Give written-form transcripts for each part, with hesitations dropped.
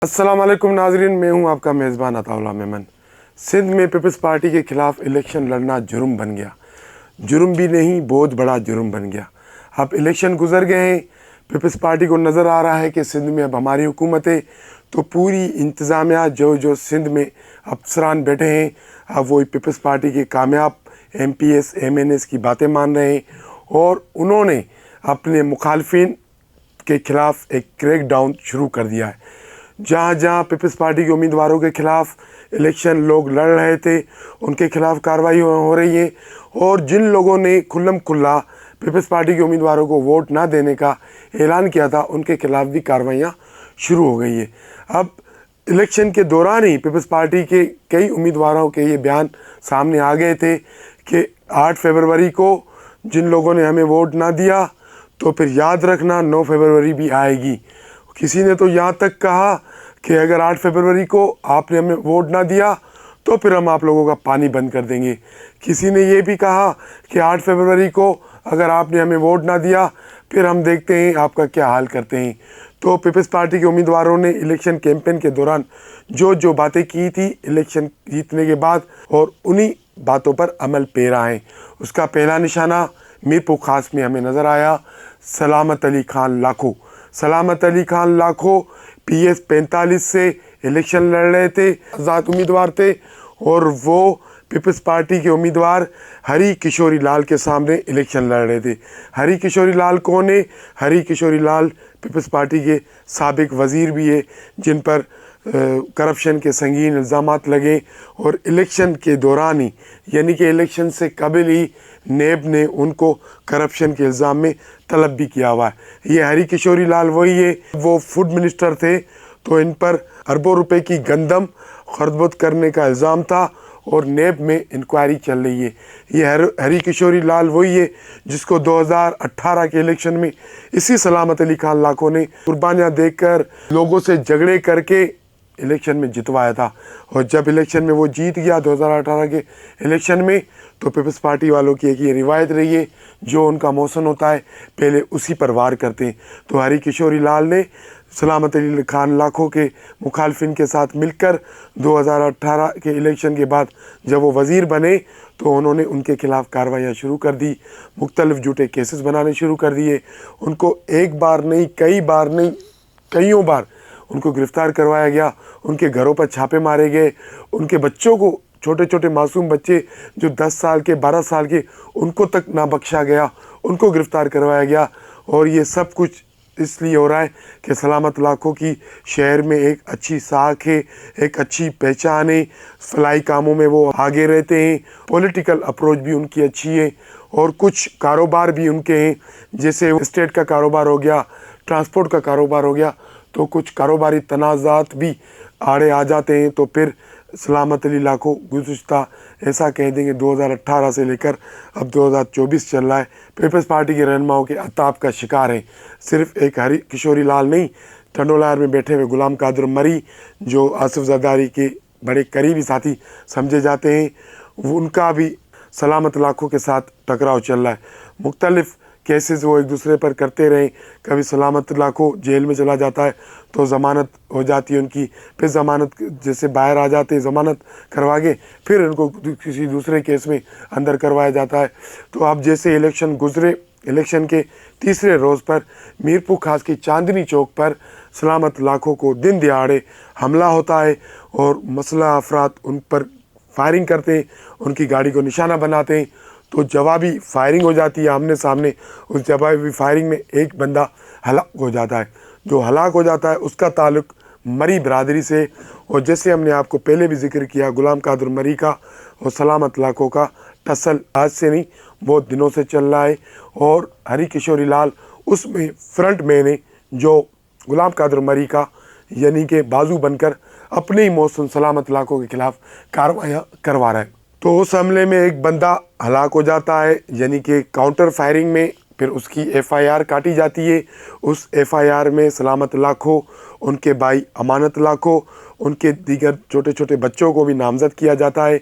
अस्सलाम वालेकुम नाजरीन, मैं हूं आपका मेज़बान अताउल्लाह मेमन। सिंध में पीपल्स पार्टी के ख़िलाफ़ इलेक्शन लड़ना जुर्म बन गया। जुर्म भी नहीं, बहुत बड़ा जुर्म बन गया। अब इलेक्शन गुजर गए हैं, पीपल्स पार्टी को नज़र आ रहा है कि सिंध में अब हमारी हुकूमत है, तो पूरी इंतज़ामिया जो सिंध में अफसरान बैठे हैं, अब वो पीपल्स पार्टी के कामयाब MPs MNs की बातें मान रहे हैं और उन्होंने अपने मुखालफिन के ख़िलाफ़ एक क्रैक डाउन शुरू कर दिया है। जहाँ जहाँ पीपल्स पार्टी के उम्मीदवारों के ख़िलाफ़ इलेक्शन लोग लड़ रहे थे, उनके ख़िलाफ़ कार्रवाई हो रही है और जिन लोगों ने खुल्लम खुल्ला पीपल्स पार्टी के उम्मीदवारों को वोट ना देने का ऐलान किया था, उनके ख़िलाफ़ भी कार्रवाइयाँ शुरू हो गई है। अब इलेक्शन के दौरान ही पीपल्स पार्टी के कई उम्मीदवारों के ये बयान सामने आ गए थे कि 8 फरवरी को जिन लोगों ने हमें वोट ना दिया तो फिर याद रखना 9 फरवरी भी आएगी। किसी ने तो यहाँ तक कहा कि अगर 8 फरवरी को आपने हमें वोट ना दिया तो फिर हम आप लोगों का पानी बंद कर देंगे। किसी ने ये भी कहा कि 8 फरवरी को अगर आपने हमें वोट ना दिया फिर हम देखते हैं आपका क्या हाल करते हैं। तो पीपल्स पार्टी के उम्मीदवारों ने इलेक्शन कैंपेन के दौरान जो बातें की थी इलेक्शन जीतने के बाद, और उन्हीं बातों पर अमल पेरा है। उसका पहला निशाना मीरपुर खास में हमें नज़र आया। सलामत अली खान लाखो, सलामत अली खान लाखो PS 45 से इलेक्शन लड़ रहे थे, आज़ाद उम्मीदवार थे, और वो पीपल्स पार्टी के उम्मीदवार हरी किशोरी लाल के सामने इलेक्शन लड़ रहे थे। हरी किशोरी लाल कौन है? हरी किशोरी लाल पीपल्स पार्टी के साबिक वज़ीर भी है, जिन पर करप्शन के संगीन इल्ज़ामात लगे और इलेक्शन के दौरान ही, यानी कि इलेक्शन से कबल ही नेब ने उनको करप्शन के इल्ज़ाम में तलब भी किया हुआ है। ये हरी किशोरी लाल वही है, वो फूड मिनिस्टर थे, तो इन पर अरबों रुपए की गंदम खरीद करने का इल्ज़ाम था और नेब में इंक्वायरी चल रही है। ये हरी किशोरी लाल वही है जिसको 2018 के इलेक्शन में इसी सलामत अली खान लाखो ने कुर्बानियाँ देकर लोगों से झगड़े करके इलेक्शन में जितवाया था। और जब इलेक्शन में वो जीत गया 2018 के इलेक्शन में, तो पीपल्स पार्टी वालों की एक ये रिवायत रही है, जो उनका मौसम होता है पहले उसी पर वार करते हैं। तो हरी किशोरी लाल ने सलामत अली खान लाखो के मुखालफिन के साथ मिलकर 2018 के इलेक्शन के बाद जब वो वज़ीर बने तो उन्होंने उनके ख़िलाफ़ कार्रवाइयाँ शुरू कर दी, मुख्तलिफ झूठे केसेस बनाने शुरू कर दिए। उनको एक बार नहीं, कई बार नहीं, कईयों बार उनको गिरफ़्तार करवाया गया, उनके घरों पर छापे मारे गए, उनके बच्चों को, छोटे छोटे मासूम बच्चे जो 10 साल के 12 साल के, उनको तक ना बख्शा गया, उनको गिरफ़्तार करवाया गया। और ये सब कुछ इसलिए हो रहा है कि सलामत लाखों की शहर में एक अच्छी साख है, एक अच्छी पहचान है, फलाई कामों में वो आगे रहते हैं, पॉलिटिकल अप्रोच भी उनकी अच्छी है और कुछ कारोबार भी उनके हैं, जैसे स्टेट का कारोबार हो गया, ट्रांसपोर्ट का कारोबार हो गया, तो कुछ कारोबारी तनाज़ात भी आड़े आ जाते हैं। तो फिर सलामत अली लाखो गुज़िश्ता ऐसा कह देंगे 2018 से लेकर अब 2024 चल रहा है, पीपल्स पार्टी के रहनुमाओं के अताब का शिकार है। सिर्फ एक हरी किशोरी लाल नहीं, टंडोलार में बैठे हुए गुलाम कादिर मरी, जो आसिफ जरदारी के बड़े करीबी साथी समझे जाते हैं, उनका भी सलामत लाखों के साथ टकराव चल रहा है। मुख्तलिफ़ केसेस वो एक दूसरे पर करते रहे। कभी सलामत लाखो जेल में चला जाता है तो ज़मानत हो जाती है उनकी, फिर ज़मानत जैसे बाहर आ जाते हैं ज़मानत करवा के, फिर उनको किसी दूसरे केस में अंदर करवाया जाता है। तो अब जैसे इलेक्शन गुजरे, इलेक्शन के तीसरे रोज़ पर मीरपुर खास की चांदनी चौक पर सलामत लाखों को दिन दिहाड़े हमला होता है और मसला अफराद उन पर फायरिंग करते हैं, उनकी गाड़ी को निशाना बनाते हैं। तो जवाबी फायरिंग हो जाती है आमने सामने। उस जवाबी फायरिंग में एक बंदा हलाक हो जाता है। जो हलाक हो जाता है उसका ताल्लुक़ मरी बरादरी से, और जैसे हमने आपको पहले भी जिक्र किया, गुलाम कादिर मरी का और सलामत लाखों का टसल आज से नहीं, बहुत दिनों से चल रहा है। और हरी किशोरी लाल उसमें फ्रंट मैन है, जो गुलाम कादिर मरी का यानी कि बाजू बनकर अपने ही मौसम सलामत लाखों के ख़िलाफ़ कार्रवाइयाँ करवा रहा है। तो उस हमले में एक बंदा हलाक हो जाता है, यानी कि काउंटर फायरिंग में। फिर उसकी FIR काटी जाती है। उस FIR में सलामत लाखों, उनके भाई अमानत लाखों, उनके दीगर छोटे छोटे बच्चों को भी नामज़द किया जाता है।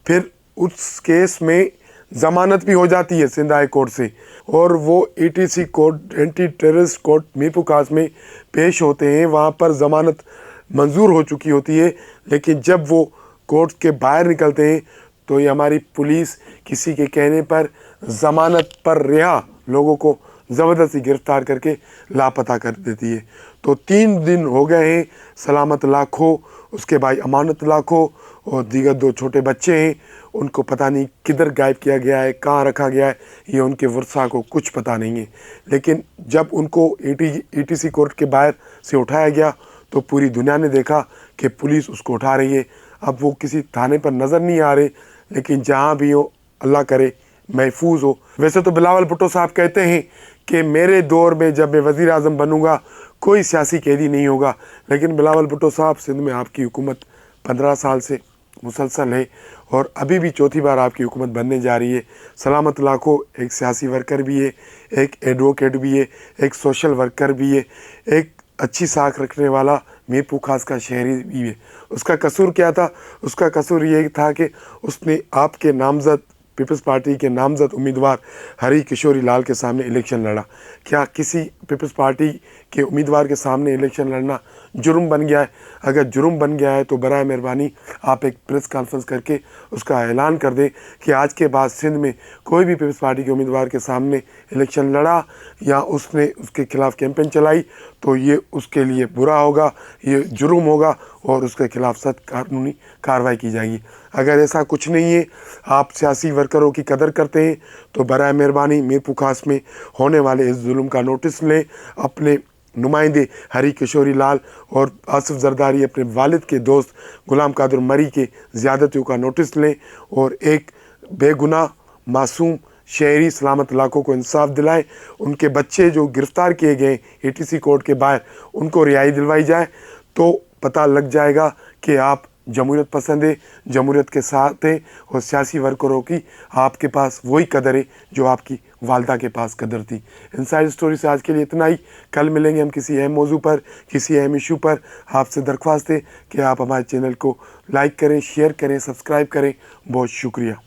फिर उस केस में ज़मानत भी हो जाती है सिंध हाई कोर्ट से, और वो ETC court, anti terrorist court Mirpur खास में पेश होते हैं। वहाँ पर ज़मानत मंजूर हो चुकी होती है, लेकिन जब वो कोर्ट के बाहर निकलते हैं तो ये हमारी पुलिस किसी के कहने पर ज़मानत पर रिहा लोगों को ज़बरदस्ती गिरफ्तार करके लापता कर देती है। तो 3 दिन हो गए हैं, सलामत लाखों, उसके भाई अमानत लाखों और दीगर 2 छोटे बच्चे हैं, उनको पता नहीं किधर गायब किया गया है, कहाँ रखा गया है, ये उनके वर्षा को कुछ पता नहीं है। लेकिन जब उनको ETC कोर्ट के बाहर से उठाया गया तो पूरी दुनिया ने देखा कि पुलिस उसको उठा रही है। अब वो किसी थाने पर नज़र नहीं आ रहे, लेकिन जहाँ भी हो अल्लाह करे महफूज हो। वैसे तो बिलावल भुट्टो साहब कहते हैं कि मेरे दौर में जब मैं वज़ीर आज़म बनूंगा कोई सियासी कैदी नहीं होगा, लेकिन बिलावल भुट्टो साहब सिंध में आपकी हुकूमत 15 साल से मुसलसल है और अभी भी चौथी बार आपकी हुकूमत बनने जा रही है। सलामत लाखों एक सियासी वर्कर भी है, एक एडवोकेट भी है, एक सोशल वर्कर भी है, एक अच्छी साख रखने वाला मीरपुर खास का शहरी भी है। उसका कसूर क्या था? उसका कसूर ये था कि उसने आपके नामज़द पीपल्स पार्टी के नामज़द उम्मीदवार हरी किशोरी लाल के सामने इलेक्शन लड़ा। क्या किसी पीपल्स पार्टी के उम्मीदवार के सामने इलेक्शन लड़ना जुर्म बन गया है? अगर जुर्म बन गया है तो बराए मेहरबानी आप एक प्रेस कॉन्फ्रेंस करके उसका ऐलान कर दें कि आज के बाद सिंध में कोई भी पीपल्स पार्टी के उम्मीदवार के सामने इलेक्शन लड़ा या उसने उसके खिलाफ़ कैंपेन चलाई तो ये उसके लिए बुरा होगा, ये जुर्म होगा और उसके खिलाफ़ सख्त कानूनी कार्रवाई की जाएगी। अगर ऐसा कुछ नहीं है, आप सियासी वर्करों की कदर करते हैं तो बराए मेहरबानी मीरपुर खास में होने वाले इस जुल्म का नोटिस लें। अपने नुमाइंदे हरी किशोरी लाल और आसिफ जरदारी अपने वालिद के दोस्त गुलाम कादिर मरी के ज़्यादतियों का नोटिस लें और एक बेगुनाह मासूम शहरी सलामत लाखों को इंसाफ दिलाएं। उनके बच्चे जो गिरफ़्तार किए गए ETC कोर्ट के बाहर उनको रिहाई दिलवाई जाए तो पता लग जाएगा कि आप जमहूरियत पसंद है, जमहूरियत के साथ हैं और सियासी वर्करों की आपके पास वही कदर है जो आपकी वालदा के पास कदर थी। इनसाइड स्टोरी से आज के लिए इतना ही। कल मिलेंगे हम किसी अहम मौजू पर, किसी अहम इशू पर। आपसे दरख्वास्त है कि आप हमारे चैनल को लाइक करें, शेयर करें, सब्सक्राइब करें। बहुत शुक्रिया।